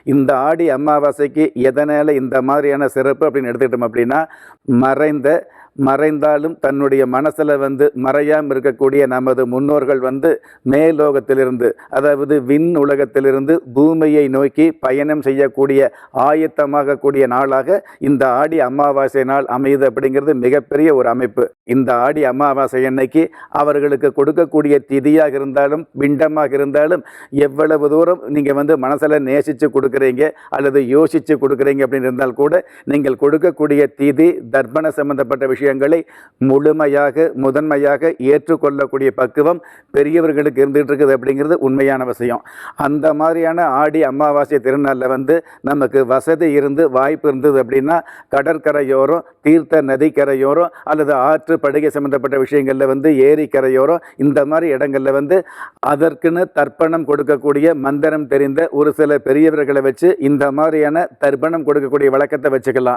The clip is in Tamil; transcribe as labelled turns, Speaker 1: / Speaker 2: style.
Speaker 1: இந்த ஆடி அமாவாசைக்கு எதனால் இந்த மாதிரியான சிறப்பு அப்படின்னு எடுத்துக்கிட்டோம் அப்படின்னா, மறைந்தாலும் தன்னுடைய மனசில் மறையாமல் இருக்கக்கூடிய நமது முன்னோர்கள் மேலோகத்திலிருந்து, அதாவது விண் உலகத்திலிருந்து பூமியை நோக்கி பயணம் செய்யக்கூடிய ஆயத்தமாகக்கூடிய நாளாக இந்த ஆடி அமாவாசை நாள் அமையுது அப்படிங்கிறது மிகப்பெரிய ஒரு அமைப்பு. இந்த ஆடி அமாவாசை அன்னைக்கு அவர்களுக்கு கொடுக்கக்கூடிய திதியாக இருந்தாலும் பிண்டமாக இருந்தாலும் எவ்வளவு தூரம் நீங்கள் மனசில் நேசித்து கொடுக்குறீங்க அல்லது யோசித்து கொடுக்குறீங்க அப்படின்னு இருந்தால் கூட நீங்கள் கொடுக்கக்கூடிய திதி தர்ப்பண சம்பந்தப்பட்ட விஷயங்களை முழுமையாக முதன்மையாக ஏற்றுக்கொள்ளக்கூடிய பக்குவம் பெரியவர்களுக்கு இருந்துகிட்டு இருக்குது அப்படிங்கிறது உண்மையான விஷயம். அந்த மாதிரியான ஆடி அமாவாசை திருநாளில் நமக்கு வசதி இருந்து வாய்ப்பு இருந்தது அப்படின்னா கடற்கரையோரம், தீர்த்த நதிக்கரையோரம் அல்லது ஆற்று படுகை சம்பந்தப்பட்ட விஷயங்களில் ஏரி கரையோரம், இந்த மாதிரி இடங்களில் அதற்குன்னு தர்ப்பணம் கொடுக்கக்கூடிய மந்திரம் தெரிந்த ஒரு சில பெரியவர்களை வச்சு இந்த மாதிரியான தர்ப்பணம் கொடுக்கக்கூடிய வழக்கத்தை வச்சுக்கலாம்.